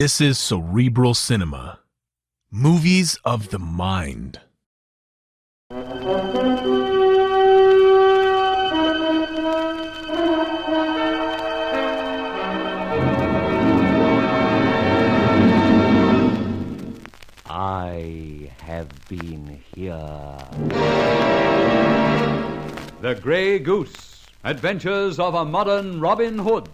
This is Cerebral Cinema. Movies of the mind. I have been here. The Grey Goose, Adventures of a Modern Robin Hood.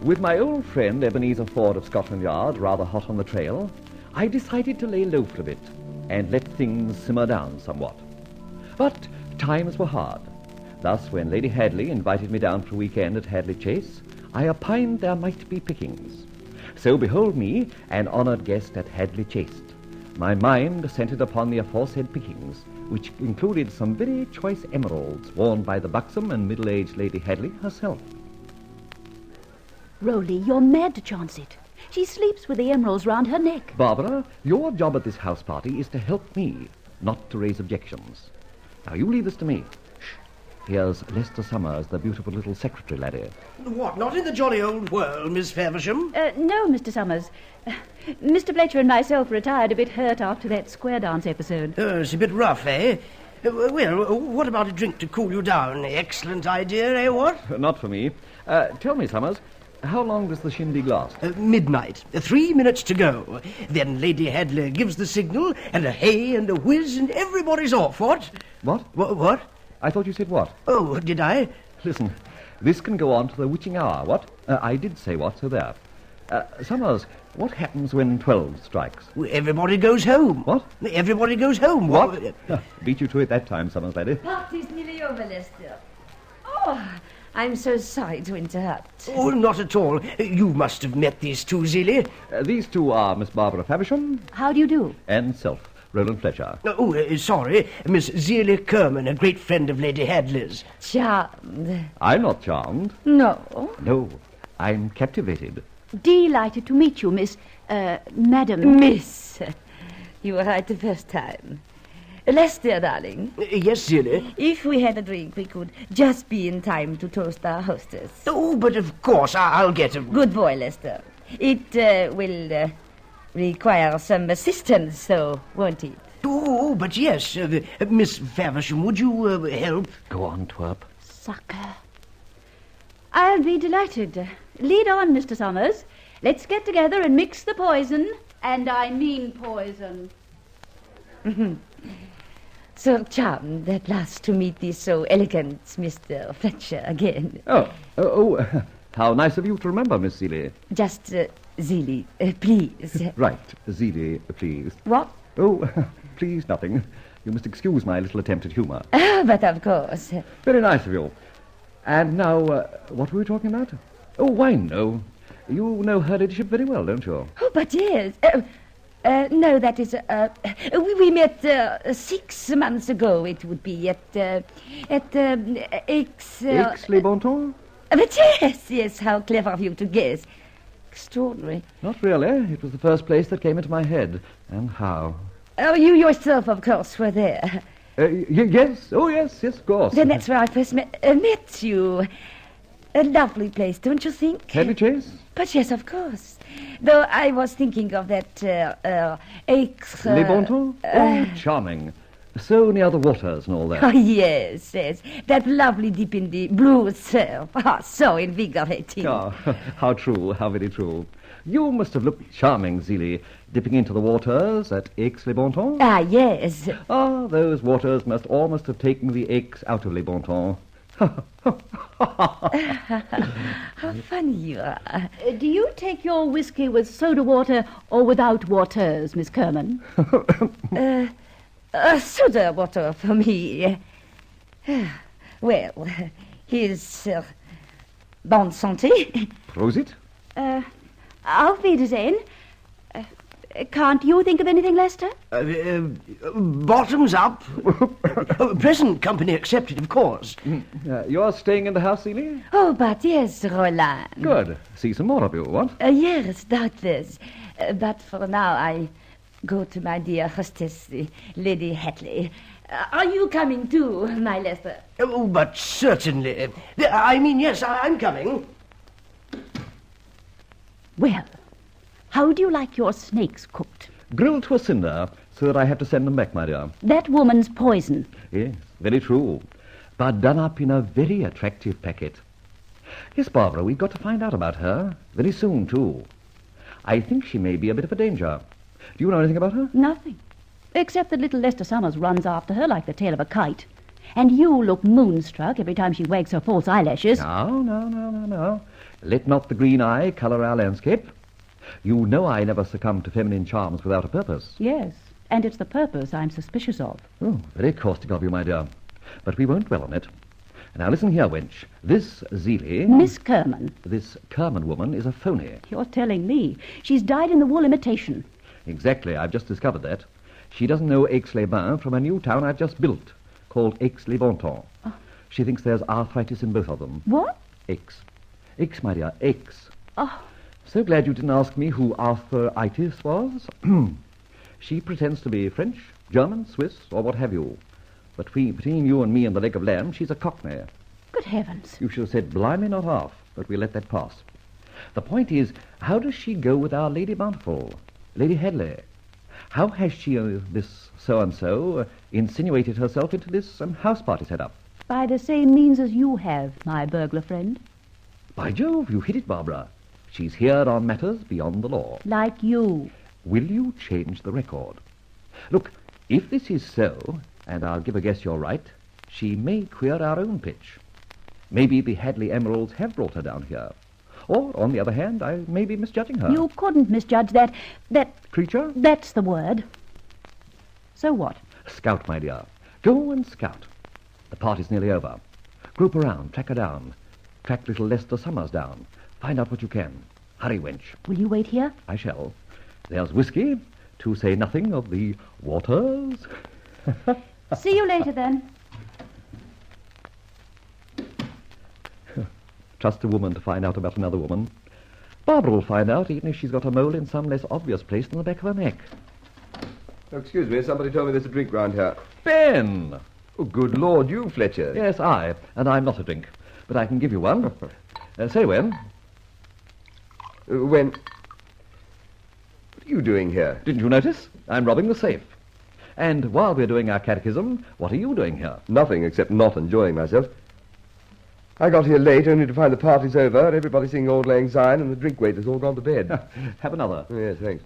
With my old friend Ebenezer Ford of Scotland Yard rather hot on the trail, I decided to lay low for a bit and let things simmer down somewhat. But times were hard. Thus, when Lady Hadley invited me down for a weekend at Hadley Chase, I opined there might be pickings. So behold me, an honoured guest at Hadley Chase. My mind centred upon the aforesaid pickings, which included some very choice emeralds worn by the buxom and middle-aged Lady Hadley herself. Roly, you're mad to chance it. She sleeps with the emeralds round her neck. Barbara, your job at this house party is to help me, not to raise objections. Now, you leave this to me. Shh. Here's Lester Summers, the beautiful little secretary laddie. What, not in the jolly old world, Miss Favesham? No, Mr. Summers. Mr. Fletcher and myself retired a bit hurt after that square dance episode. It's a bit rough, eh? Well, what about a drink to cool you down? Excellent idea, eh, what? Not for me. Tell me, Summers, how long does the shindig last? Midnight. 3 minutes to go. Then Lady Hadley gives the signal, and a hey and a whiz, and everybody's off, what? What? What? I thought you said what? Oh, did I? Listen, this can go on to the witching hour, what? I did say what, so there. Summers, what happens when 12 strikes? Well, everybody goes home. What? Everybody goes home. What? Beat you to it that time, Summers, laddie. Party's nearly over, Lester. Oh, I'm so sorry to interrupt. Oh, not at all. You must have met these two, Zealie. These two are Miss Barbara Favesham. How do you do? And self, Roland Fletcher. Sorry. Miss Zealie Kerman, a great friend of Lady Hadley's. Charmed. I'm not charmed. No. No, I'm captivated. Delighted to meet you, Madam. Miss. You were right the first time. Lester, darling. Yes, Zealie? If we had a drink, we could just be in time to toast our hostess. Oh, but of course, I'll get a... Good boy, Lester. It will require some assistance, so won't it? Oh, but yes. Miss Favesham, would you help? Go on, twerp. Sucker. I'll be delighted. Lead on, Mr. Summers. Let's get together and mix the poison. And I mean poison. So charmed at last to meet thee so elegant, Mr. Fletcher, again. Oh, how nice of you to remember, Miss Zealie. Just, Zealie, please. Right, Zealie, please. What? Oh, please, nothing. You must excuse my little attempt at humour. But of course. Very nice of you. And now, what were we talking about? Oh, wine, no. You know her ladyship very well, don't you? Oh, but yes. No, that is, we met 6 months ago. It would be at Aix-les-Bontemps? But yes, how clever of you to guess. Extraordinary. Not really. It was the first place that came into my head. And how? Oh, you yourself, of course, were there. Yes. Oh, yes, of course. Then that's where I first met you. A lovely place, don't you think? Hadley Chase? But yes, of course. Though I was thinking of that, Les-Bontemps? Oh, charming. So near the waters and all that. Oh, yes. That lovely dip in the blue surf. Oh, so invigorating. Oh, how true, how very true. You must have looked charming, Zealie, dipping into the waters at Aix-les-Bontemps. Ah, yes. Ah, those waters must almost have taken the aches out of Les Bontemps. How funny you are. Do you take your whiskey with soda water or without waters, Miss Kerman? Soda water for me. Well, here's bonne santé. Prosit? Auf Wiedersehen. Can't you think of anything, Lester? Bottoms up. Present company accepted, of course. You're staying in the house, Zealie? Oh, but yes, Roland. Good. See some more of you, what? Yes, doubtless. But for now, I Good, my dear hostess, Lady Hadley. Are you coming too, my Lester? Oh, but certainly. I mean, yes, I'm coming. Well, how do you like your snakes cooked? Grilled to a cinder, so that I have to send them back, my dear. That woman's poison. Yes, very true. But done up in a very attractive packet. Yes, Barbara, we've got to find out about her. Very soon, too. I think she may be a bit of a danger. Do you know anything about her? Nothing. Except that little Lester Summers runs after her like the tail of a kite. And you look moonstruck every time she wags her false eyelashes. No. Let not the green eye colour our landscape. You know I never succumb to feminine charms without a purpose. Yes, and it's the purpose I'm suspicious of. Oh, very caustic of you, my dear. But we won't dwell on it. Now listen here, wench. This Zealie... Miss Kerman. This Kerman woman is a phony. You're telling me. She's dyed-in-the-wool imitation. Exactly, I've just discovered that. She doesn't know Aix-les-Bains from a new town I've just built, called Aix-les-Bontemps. Oh. She thinks there's arthritis in both of them. What? Aix. Aix, my dear, Aix. Oh, So glad you didn't ask me who arthritis was. She pretends to be French, German, Swiss, or what have you. But between you and me and the leg of lamb, she's a Cockney. good heavens. You should have said blimey, not half, but we'll let that pass. The point is, how does she go with our Lady Bountiful, Lady Hadley? How has she, this so-and-so, insinuated herself into this house party set-up? By the same means as you have, my burglar friend. By Jove, you hit it, Barbara. She's here on matters beyond the law. Like you. Will you change the record? Look, if this is so, and I'll give a guess you're right, she may queer our own pitch. Maybe the Hadley emeralds have brought her down here. Or, on the other hand, I may be misjudging her. You couldn't misjudge that Creature? That's the word. So what? Scout, my dear. Go and scout. The party's nearly over. Group around, track her down. Track little Lester Summers down. Find out what you can. Hurry, wench. Will you wait here? I shall. There's whiskey, to say nothing of the waters. See you later, then. Trust a woman to find out about another woman. Barbara will find out, even if she's got a mole in some less obvious place than the back of her neck. Oh, excuse me, somebody told me there's a drink round here. Ben! Oh, good Lord, you, Fletcher. Yes, and I'm not a drink. But I can give you one. Say when. When? What are you doing here? Didn't you notice? I'm robbing the safe. And while we're doing our catechism, what are you doing here? Nothing except not enjoying myself. I got here late only to find the party's over, everybody singing Auld Lang Syne, and the drink waiter's all gone to bed. Have another. Oh, yes, thanks.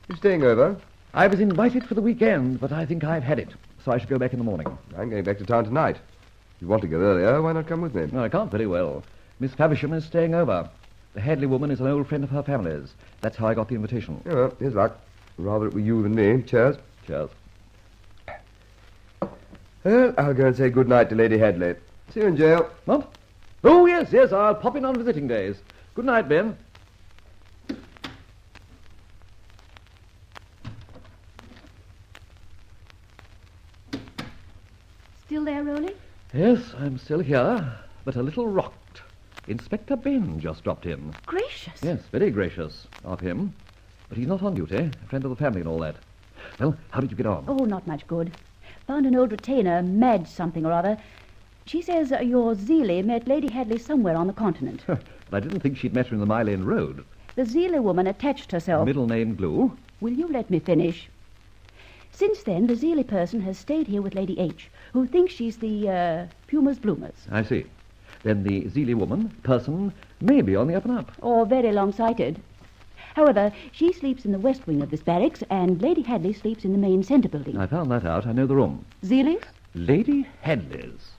You staying over? I was invited for the weekend, but I think I've had it, so I should go back in the morning. I'm going back to town tonight. If you want to go earlier, why not come with me? No, I can't very well. Miss Favesham is staying over. The Hadley woman is an old friend of her family's. That's how I got the invitation. Oh, well, here's luck. Rather it were you than me. Cheers. Cheers. Well, I'll go and say good night to Lady Hadley. See you in jail. What? Oh, yes, I'll pop in on visiting days. Good night, Ben. Still there, Roly? Yes, I'm still here, but a little rocked. Inspector Ben just dropped in. Gracious. Yes, very gracious of him. But he's not on duty, a friend of the family and all that. Well, how did you get on? Oh, not much good. Found an old retainer, Madge something or other. She says your Zealie met Lady Hadley somewhere on the continent. But I didn't think she'd met her in the Mile End Road. The Zealie woman attached herself. Middle name Glue. Will you let me finish? Since then, the Zealie person has stayed here with Lady H, who thinks she's the, Pumas Bloomers. I see. Then the Zealie woman, person, may be on the up and up. Or very long-sighted. However, she sleeps in the west wing of this barracks, and Lady Hadley sleeps in the main centre building. I found that out. I know the room. Zealie's? Lady Hadley's.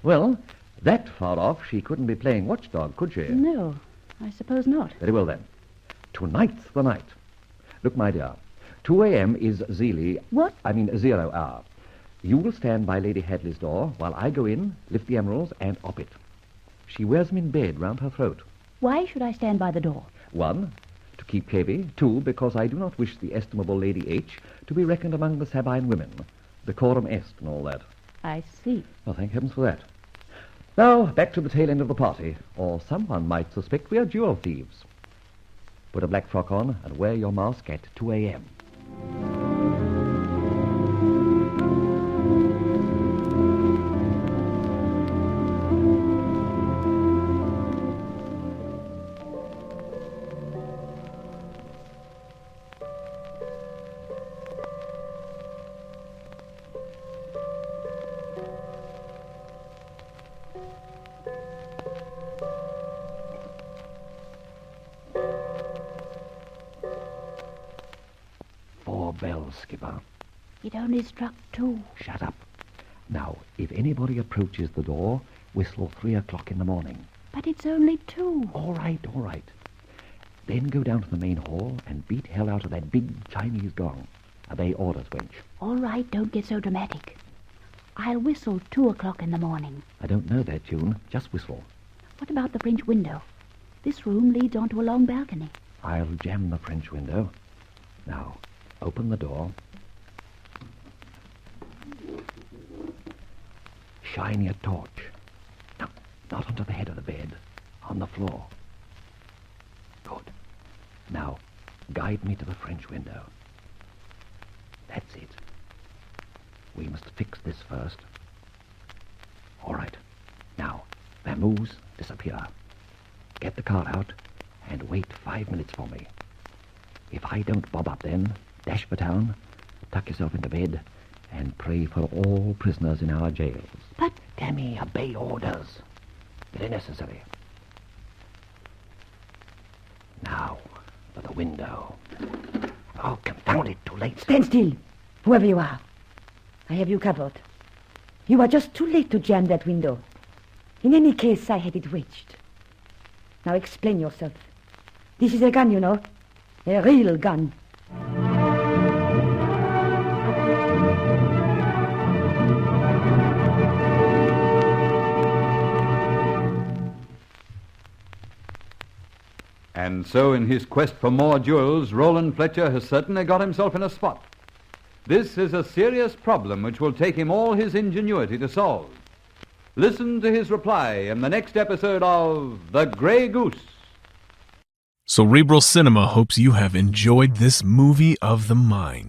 Well, that far off, she couldn't be playing watchdog, could she? No, I suppose not. Very well, then. Tonight's the night. Look, my dear, 2 a.m. is Zealie... What? 0 hour. You will stand by Lady Hadley's door while I go in, lift the emeralds, and op it. She wears them in bed round her throat. Why should I stand by the door? 1, to keep Cavey. 2, because I do not wish the estimable Lady H to be reckoned among the Sabine women. Decorum est and all that. I see. Well, thank heavens for that. Now, back to the tail end of the party, or someone might suspect we are jewel thieves. Put a black frock on and wear your mask at 2 a.m. Bells, Skipper. It only struck 2. Shut up. Now, if anybody approaches the door, whistle 3 o'clock in the morning. But it's only 2. All right. Then go down to the main hall and beat hell out of that big Chinese gong. Obey orders, wench. All right, don't get so dramatic. I'll whistle 2 o'clock in the morning. I don't know that tune. Just whistle. What about the French window? This room leads onto a long balcony. I'll jam the French window. Now, open the door. Shine your torch. No, not onto the head of the bed. On the floor. Good. Now, guide me to the French window. That's it. We must fix this first. All right. Now, vamoose, disappear. Get the car out and wait 5 minutes for me. If I don't bob up then, dash for town, tuck yourself into bed, and pray for all prisoners in our jails. But... Tammy, obey orders. They're necessary. Now, for the window. Oh, confound it, too late. Stand still, whoever you are. I have you covered. You are just too late to jam that window. In any case, I had it wedged. Now explain yourself. This is a gun, you know. A real gun. And so in his quest for more jewels, Roland Fletcher has certainly got himself in a spot. This is a serious problem which will take him all his ingenuity to solve. Listen to his reply in the next episode of The Grey Goose. Cerebral Cinema hopes you have enjoyed this movie of the mind.